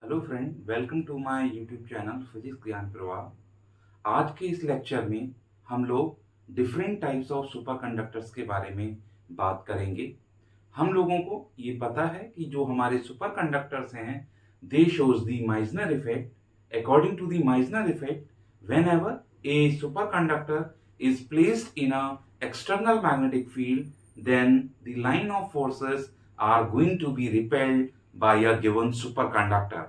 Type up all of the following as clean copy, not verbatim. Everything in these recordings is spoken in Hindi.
Hello friend, welcome to my YouTube channel physics Gyan Pravah. आज के इस लेक्चर में हम लोग different types of super conductors के बारे में बात करेंगे। हम लोगों को ये पता है कि जो हमारे सुपर कंडक्टर्स हैं they shows the Meissner effect. According to the Meissner effect, whenever a super conductor is placed in a external magnetic field, then the line of forces are going to be repelled by a given superconductor।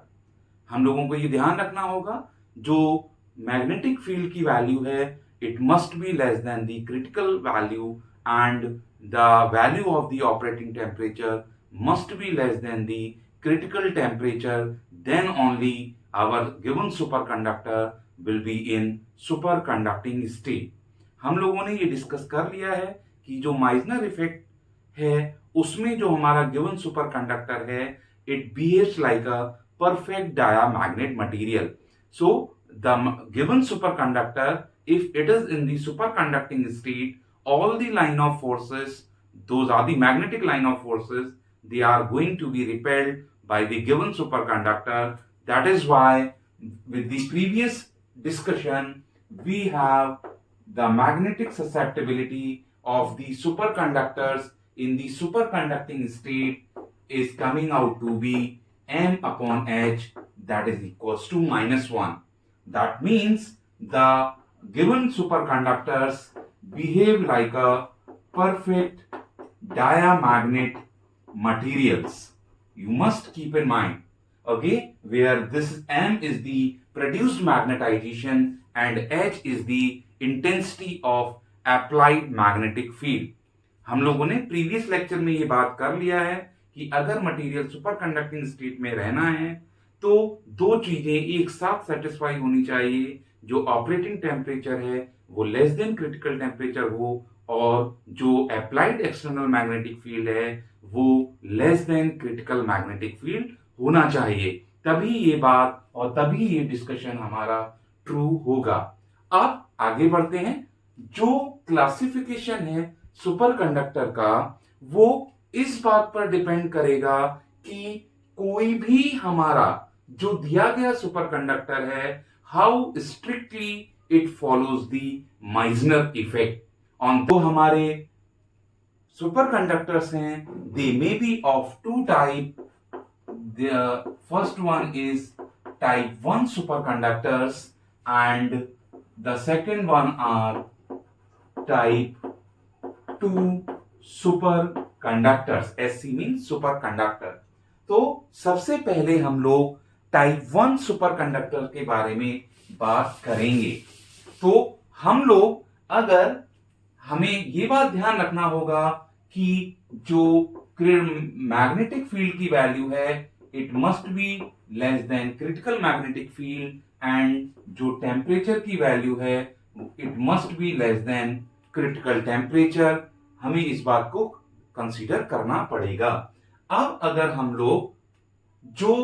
हम लोगों को ये ध्यान रखना होगा, जो मैग्नेटिक फील्ड की वैल्यू है it must be less than the critical value and the value of the operating temperature must be less than the critical temperature, then only our given superconductor will be in superconducting state। हम लोगों ने ये डिस्कस कर लिया है कि जो माइजनर इफेक्ट है उसमें जो हमारा गिवन सुपरकंडक्टर है it behaves like a perfect diamagnet material। So the given superconductor, if it is in the superconducting state, all the line of forces, those are the magnetic line of forces, they are going to be repelled by the given superconductor। That is why with the previous discussion we have the magnetic susceptibility of the superconductors in the superconducting state is coming out to be m upon h, that is equals to -1। That means the given superconductors behave like a perfect diamagnet materials। You must keep in mind, okay, where this m is the produced magnetization and h is the intensity of applied magnetic field। हम लोगों ने प्रीवियस लेक्चर में ये बात कर लिया है कि अगर मटेरियल सुपर कंडक्टिंग स्टेट में रहना है तो दो चीजें एक साथ सेटिस्फाई होनी चाहिए। जो ऑपरेटिंग टेम्परेचर है वो लेस देन क्रिटिकल टेम्परेचर हो और जो अप्लाइड एक्सटर्नल मैग्नेटिक फील्ड है वो less than critical magnetic field होना चाहिए। तभी ये बात और तभी ये डिस्कशन हमारा ट्रू होगा। अब आगे बढ़ते हैं। जो क्लासिफिकेशन है सुपर कंडक्टर का वो इस बात पर डिपेंड करेगा कि कोई भी हमारा जो दिया गया सुपर कंडक्टर है how strictly it follows the Meissner effect on. तो हमारे सुपर कंडक्टर्स हैं they may be of two type. The first one is type 1 superconductors and the second one are type 2 superconductors। SC means superconductor। तो सबसे पहले हम लोग टाइप 1 सुपरकंडक्टर के बारे में बात करेंगे। तो हम लोग अगर हमें ये बात ध्यान रखना होगा कि जो मैग्नेटिक फील्ड की वैल्यू है it must be less than critical magnetic field and जो टेम्परेचर की वैल्यू है it must be less than critical temperature. हमें इस बात को कंसीडर करना पड़ेगा। अब अगर हम लोग जो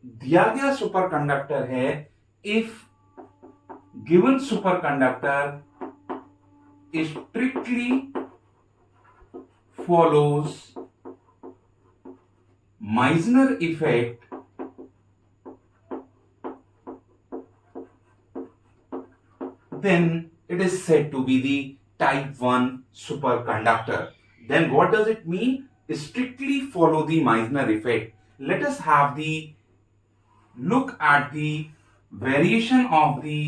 दिया गया सुपरकंडक्टर है if given superconductor strictly follows Meissner effect, then it is said to be the type 1 superconductor। Then what does it mean? Strictly follow the Meissner effect। Let us have the look at the variation of the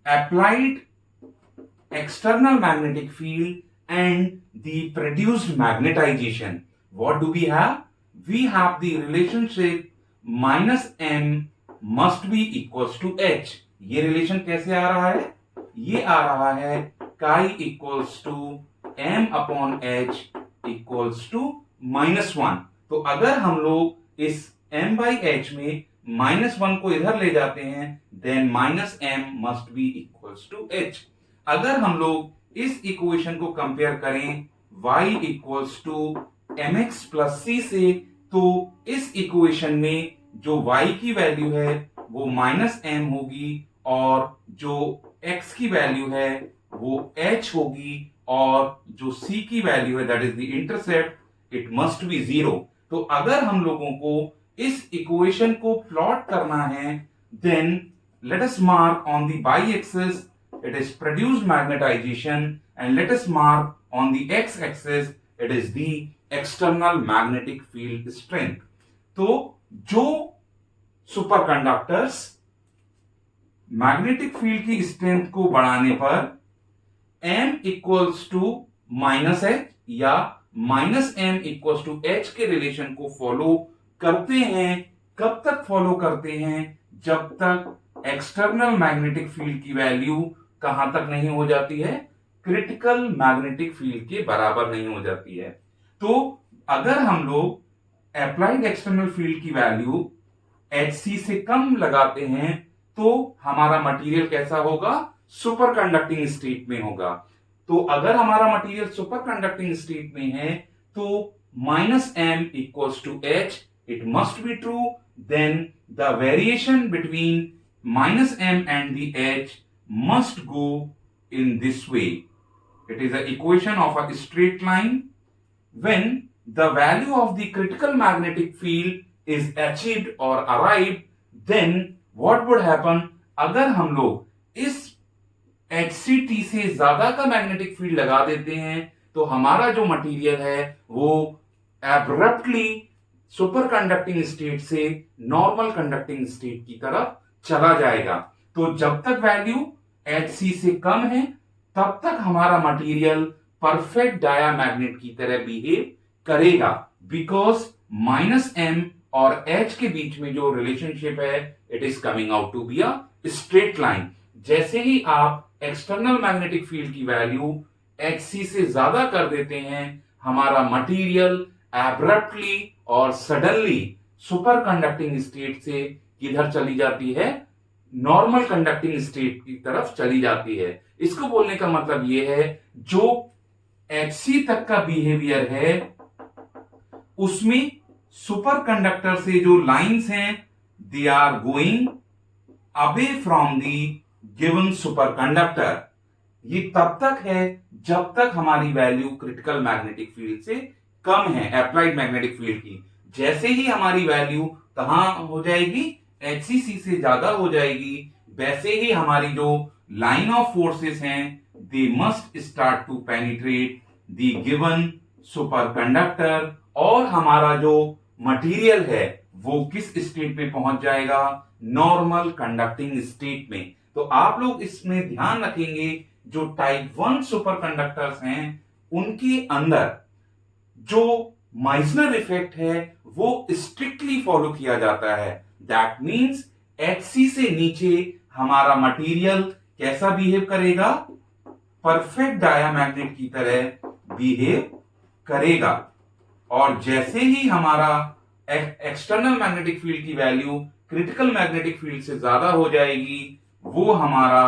applied external magnetic field and the produced magnetization। What do we have? We have the relationship minus m must be equals to h। ये रिलेशन कैसे आ रहा है? ये आ रहा है chi equals to m upon h equals to -1। तो अगर हम लोग इस m by h में -1 को इधर ले जाते हैं then -m must be equals to h। अगर हम लोग इस इक्वेशन को कंपेयर करें y equals to mx plus c से तो इस इक्वेशन में जो y की वैल्यू है वो -m होगी और जो x की वैल्यू है वो h होगी और जो c की वैल्यू है that is the intercept it must B 0। तो अगर हम लोगों को इस इक्वेशन को प्लॉट करना है, then let us mark on the y axis it is produced magnetization and let us mark on the x axis it is the external magnetic field strength. तो जो सुपरकंडक्टर्स मैग्नेटिक फील्ड की स्ट्रेंथ को बढ़ाने पर m equals to minus h या minus M equals to h के रिलेशन को फॉलो करते हैं, कब तक फॉलो करते हैं? जब तक एक्सटर्नल मैग्नेटिक फील्ड की वैल्यू कहां तक नहीं हो जाती है? क्रिटिकल मैग्नेटिक फील्ड के बराबर नहीं हो जाती है। तो अगर हम लोग अप्लाइड एक्सटर्नल फील्ड की वैल्यू HC से कम लगाते हैं तो हमारा मटेरियल कैसा होगा? सुपर कंडक्टिंग स्टेट में होगा। तो अगर हमारा मटेरियल सुपर कंडक्टिंग स्टेट में है तो minus M equals to H, it must be true, then the variation between minus m and the h must go in this way. It is an equation of a straight line. When the value of the critical magnetic field is achieved or arrived, then what would happen? अगर हम लोग इस HCT से ज्यादा का मैग्नेटिक फील्ड लगा देते हैं तो हमारा जो मटेरियल है वो एब्रप्टली सुपर कंडक्टिंग स्टेट से नॉर्मल कंडक्टिंग स्टेट की तरफ चला जाएगा। तो जब तक वैल्यू HC से कम है तब तक हमारा मटेरियल परफेक्ट डायामैग्नेट की तरह बिहेव करेगा, बिकॉज माइनस एम और H के बीच में जो रिलेशनशिप है it is coming out to be a straight line. जैसे ही आप एक्सटर्नल मैग्नेटिक फील्ड की वैल्यू HC से ज्यादा कर देते हैं हमारा मटेरियल एब्रप्टली और सडनली सुपर कंडक्टिंग स्टेट से किधर चली जाती है? नॉर्मल कंडक्टिंग स्टेट की तरफ चली जाती है। इसको बोलने का मतलब यह है जो HC तक का बिहेवियर है उसमें सुपर कंडक्टर से जो लाइंस हैं they are going away from the given super conductor. ये तब तक है जब तक हमारी वैल्यू क्रिटिकल मैग्नेटिक फील्ड से कम है, अप्लाइड मैग्नेटिक फील्ड की। जैसे ही हमारी वैल्यू कहां हो जाएगी? HCC से ज्यादा हो जाएगी, वैसे ही हमारी जो लाइन ऑफ फोर्सेस हैं they must start to penetrate the given super conductor और हमारा जो मटेरियल है वो किस स्टेट में पहुंच जाएगा? नॉर्मल कंडक्टिंग स्टेट में। तो आप लोग इसमें ध्यान रखेंगे जो टाइप 1 सुपर कंडक्टर्स हैं उनके अंदर जो माइसनर इफेक्ट है वो स्ट्रिक्टली फॉलो किया जाता है। दैट मीन्स HC से नीचे हमारा मटेरियल कैसा बिहेव करेगा? परफेक्ट डायामैग्नेट की तरह बिहेव करेगा। और जैसे ही हमारा एक्सटर्नल मैग्नेटिक फील्ड की वैल्यू क्रिटिकल मैग्नेटिक फील्ड से ज्यादा हो जाएगी वो हमारा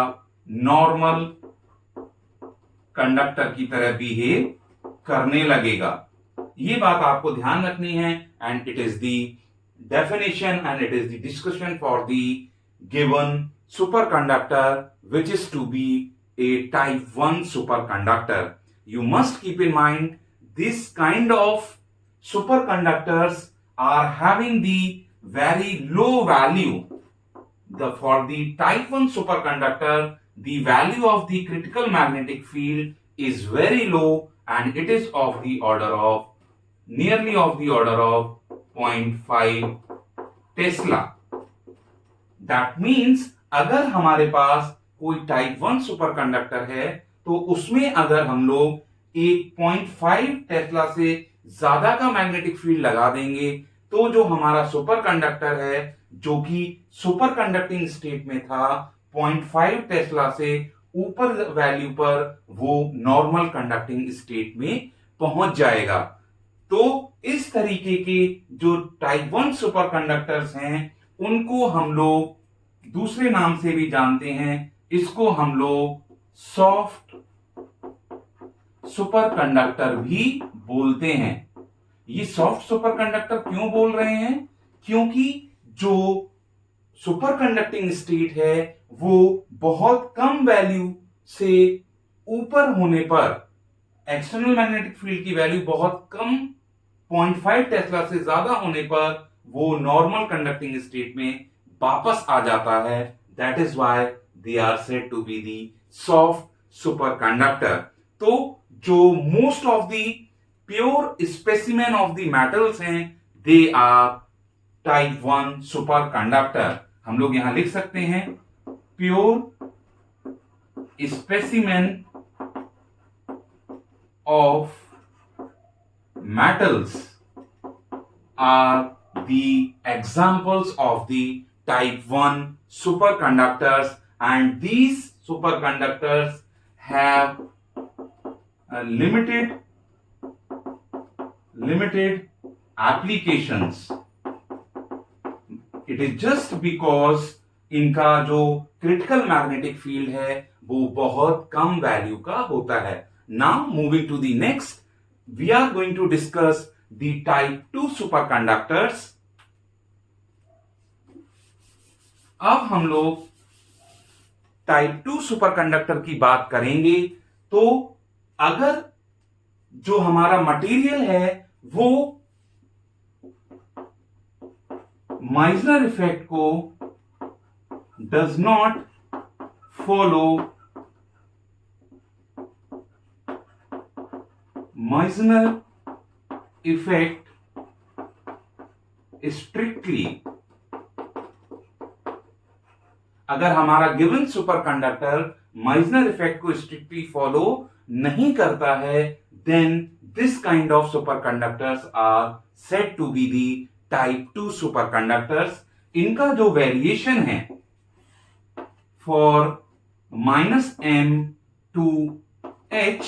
नॉर्मल कंडक्टर की तरह बिहेव करने लगेगा। ये बात आपको ध्यान रखनी है and it is the definition and it is the discussion for the given superconductor which is to be a type 1 superconductor. You must keep in mind this kind of superconductors are having the very low value. For the type 1 superconductor the value of the critical magnetic field is very low and it is of the order of nearly of the order of 0.5 Tesla. That means अगर हमारे पास कोई टाइप 1 सुपर कंडक्टर है तो उसमें अगर हम लोग एक 0.5 टेस्ला से ज्यादा का मैग्नेटिक फील्ड लगा देंगे तो जो हमारा सुपर कंडक्टर है जो कि सुपर कंडक्टिंग स्टेट में था 0.5 टेस्ला से ऊपर वैल्यू पर वो नॉर्मल कंडक्टिंग स्टेट में पहुंच जाएगा। तो इस तरीके के जो टाइप 1 सुपर कंडक्टर्स हैं उनको हम लोग दूसरे नाम से भी जानते हैं, इसको हम लोग सॉफ्ट सुपर कंडक्टर भी बोलते हैं। ये सॉफ्ट सुपर कंडक्टर क्यों बोल रहे हैं? क्योंकि जो सुपर कंडक्टिंग स्टेट है वो बहुत कम वैल्यू से ऊपर होने पर एक्सटर्नल मैग्नेटिक फील्ड की वैल्यू बहुत कम 0.5 टेस्ला से ज्यादा होने पर वो नॉर्मल कंडक्टिंग स्टेट में वापस आ जाता है। That is why they are said to be the soft superconductor. तो जो most of the pure specimen of the metals हैं, दे आर टाइप 1 सुपरकंडक्टर। हम लोग यहां लिख सकते हैं pure specimen of metals are the examples of the type 1 superconductors, and these superconductors have limited applications. It is just because इनका जो क्रिटिकल मैग्नेटिक फील्ड है वो बहुत कम वैल्यू का होता है। Now moving to the next, we are going to discuss the type 2 superconductors. अब हम लोग टाइप 2 सुपरकंडक्टर की बात करेंगे। तो अगर जो हमारा मटेरियल है वो माइजनर इफेक्ट को does not follow Meissner effect strictly, अगर हमारा गिवन सुपरकंडक्टर माइजनर इफेक्ट को स्ट्रिक्टली फॉलो नहीं करता है, then this kind of superconductors are said to be the type 2 superconductors. इनका जो वेरिएशन है for -m to h,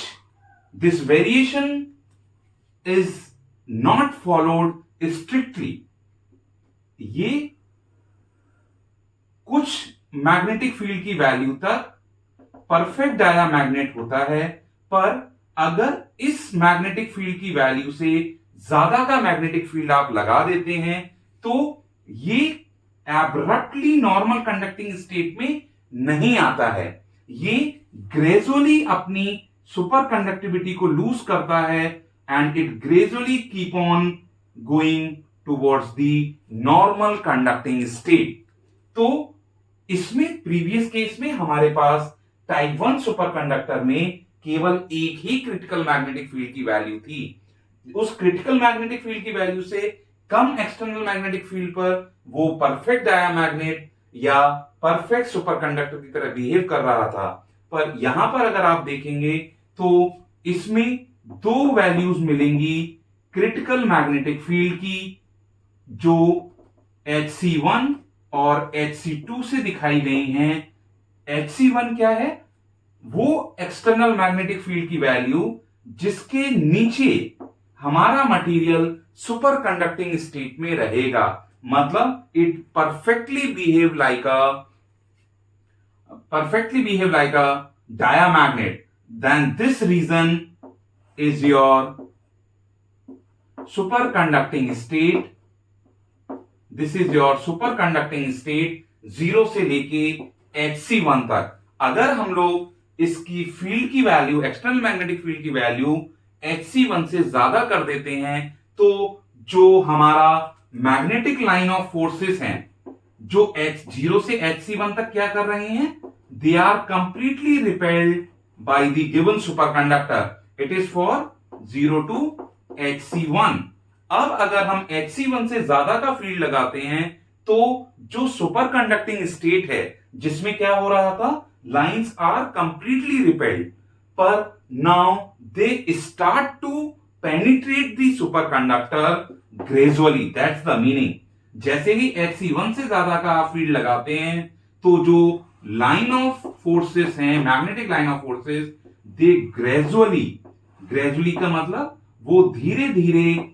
this variation is not followed strictly. ये कुछ मैग्नेटिक फील्ड की वैल्यू तक परफेक्ट डायामैग्नेट होता है, पर अगर इस मैग्नेटिक फील्ड की वैल्यू से ज्यादा का मैग्नेटिक फील्ड आप लगा देते हैं तो ये एब्रप्टली नॉर्मल कंडक्टिंग स्टेट में नहीं आता है। ये ग्रेजुअली अपनी सुपर कंडक्टिविटी को लूज करता है and it gradually keep on going towards the normal conducting state. तो इसमें प्रीवियस केस में हमारे पास टाइप 1 सुपरकंडक्टर में केवल एक ही क्रिटिकल मैग्नेटिक फील्ड की वैल्यू थी। उस क्रिटिकल मैग्नेटिक फील्ड की वैल्यू से कम एक्सटर्नल मैग्नेटिक फील्ड पर वो परफेक्ट डायामैग्नेट या परफेक्ट सुपरकंडक्टर की तरह बिहेव कर रहा था। पर यहां पर अगर आप देखेंगे तो इसमें दो वैल्यूज मिलेंगी क्रिटिकल मैग्नेटिक फील्ड की, जो Hc1 और Hc2 से दिखाई गई हैं। Hc1 क्या है? वो एक्सटर्नल मैग्नेटिक फील्ड की वैल्यू जिसके नीचे हमारा मटेरियल सुपर कंडक्टिंग स्टेट में रहेगा, मतलब it perfectly behave like a diamagnet. Then this region is your superconducting state. This is your superconducting state 0 से लेके Hc1 तक। अगर हम लोग इसकी फील्ड की वैल्यू, एक्सटर्नल मैग्नेटिक फील्ड की वैल्यू Hc1 से ज्यादा कर देते हैं तो जो हमारा मैग्नेटिक लाइन ऑफ फोर्सेस हैं जो H0 से Hc1 तक क्या कर रहे हैं, they are completely repelled by the given superconductor. It is for 0 to Hc1. अब अगर हम Hc1 से ज्यादा का फील्ड लगाते हैं तो जो सुपर कंडक्टिंग स्टेट है जिसमें क्या हो रहा था, लाइंस आर कंप्लीटली रिपेल्ड, पर now they start to penetrate the super conductor gradually. That's the meaning. जैसे ही Hc1 से ज्यादा का आप फील्ड लगाते हैं तो जो लाइन ऑफ फोर्सेस हैं, magnetic line of forces, they gradually का मतलब वो धीरे धीरे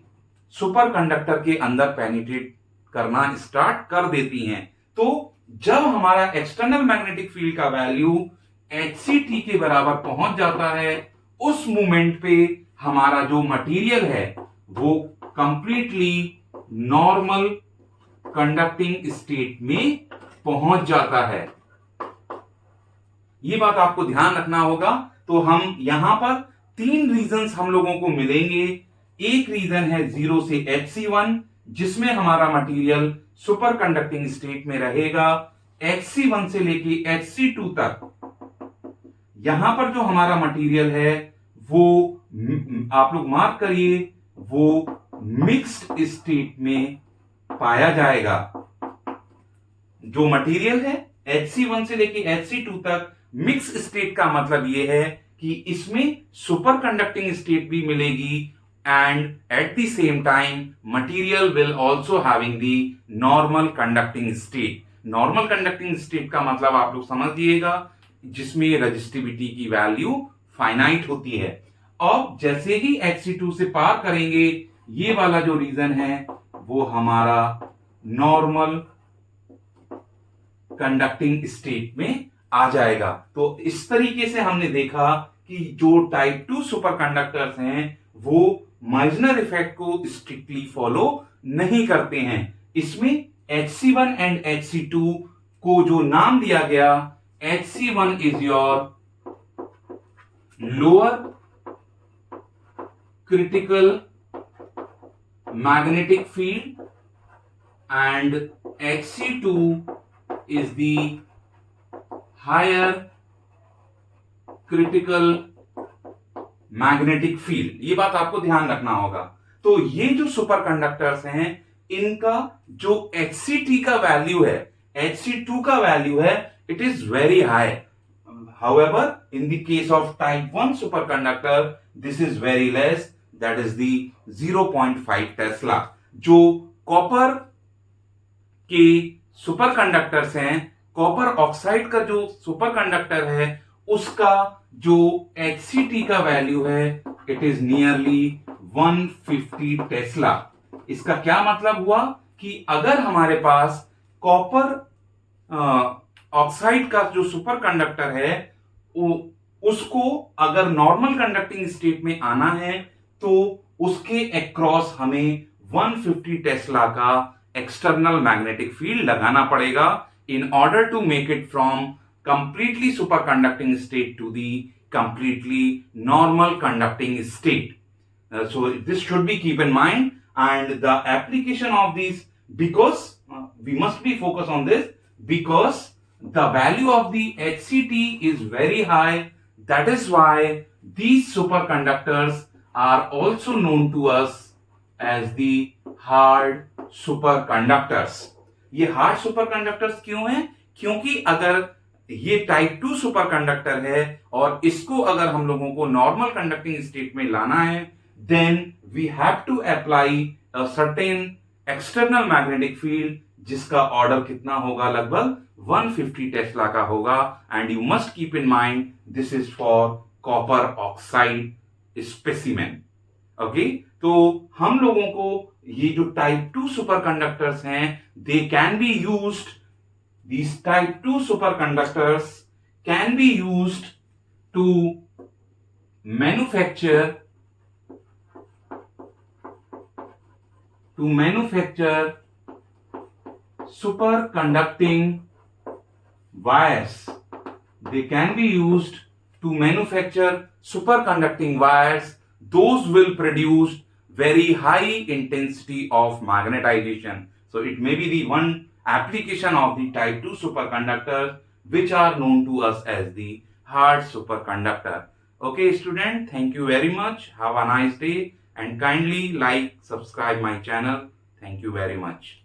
सुपर कंडक्टर के अंदर पेनिट्रेट करना स्टार्ट कर देती हैं। तो जब हमारा एक्सटर्नल मैग्नेटिक फील्ड का वैल्यू Hct के बराबर पहुंच जाता है, उस मोमेंट पे हमारा जो मटेरियल है वो कंप्लीटली नॉर्मल कंडक्टिंग स्टेट में पहुंच जाता है। ये बात आपको ध्यान रखना होगा। तो हम यहां पर तीन रीजंस हम लोगों को मिलेंगे। एक रीजन है 0 से Hc1, जिसमें हमारा मटेरियल सुपर कंडक्टिंग स्टेट में रहेगा Hc1 से लेके Hc2 तक। यहां पर जो हमारा मटेरियल है वो आप लोग मार्क करिए, वो मिक्स्ड स्टेट में पाया जाएगा। जो मटेरियल है Hc1 से लेके Hc2 तक मिक्स स्टेट का मतलब यह है कि इसमें सुपर कंडक्टिंग स्टेट भी मिलेगी and at the same time material will also having the normal conducting state. Normal conducting state का मतलब आप लोग समझिएगा जिसमें रेजिस्टिविटी की वैल्यू फाइनाइट होती है। और जैसे ही Hc2 से पार करेंगे ये वाला जो रीजन है वो हमारा नॉर्मल कंडक्टिंग स्टेट में आ जाएगा। तो इस तरीके से हमने देखा कि जो टाइप 2 सुपर कंडक्टर्स हैं वो माइजनर इफेक्ट को स्ट्रिक्टली फॉलो नहीं करते हैं। इसमें Hc1 एंड Hc2 को जो नाम दिया गया, Hc1 is your lower critical magnetic field and Hc2 is the higher critical magnetic field। ये बात आपको ध्यान रखना होगा। तो ये जो सुपर कंडक्टर्स हैं इनका जो Hc का वैल्यू है, Hc2 का वैल्यू है, it is very high. However, in the case of type 1 superconductor, this is very less, that is the 0.5 Tesla. जो कॉपर के सुपर कंडक्टर्स हैं, कॉपर ऑक्साइड का जो सुपर कंडक्टर है उसका जो Hct का वैल्यू है इट इज नियरली 150 टेस्ला। इसका क्या मतलब हुआ कि अगर हमारे पास कॉपर ऑक्साइड का जो सुपर कंडक्टर है उसको अगर नॉर्मल कंडक्टिंग स्टेट में आना है तो उसके अक्रॉस हमें 150 टेस्ला का एक्सटर्नल मैग्नेटिक फील्ड लगाना पड़ेगा in order to make it from completely superconducting state to the completely normal conducting state. So this should be keep in mind, and the application of these, because we must be focused on this because the value of the Hct is very high. That is why these superconductors are also known to us as the hard superconductors। ये हार्ड सुपर कंडक्टर्स क्यों हैं? क्योंकि अगर ये टाइप 2 सुपर कंडक्टर है और इसको अगर हम लोगों को नॉर्मल कंडक्टिंग स्टेट में लाना है then we have to apply a certain external magnetic field जिसका ऑर्डर कितना होगा, लगभग 150 टेस्ला का होगा। And you must keep in mind this is for copper oxide specimen. Okay, तो हम लोगों को ये जो टाइप 2 सुपर कंडक्टर्स हैं they can be used, these type 2 superconductors can be used to manufacture superconducting wires. They can be used to manufacture superconducting wires. Those will produce very high intensity of magnetization. So it may be the one application of the type 2 superconductors which are known to us as the hard superconductor. Okay student, thank you very much. Have a nice day and kindly like, subscribe my channel. Thank you very much.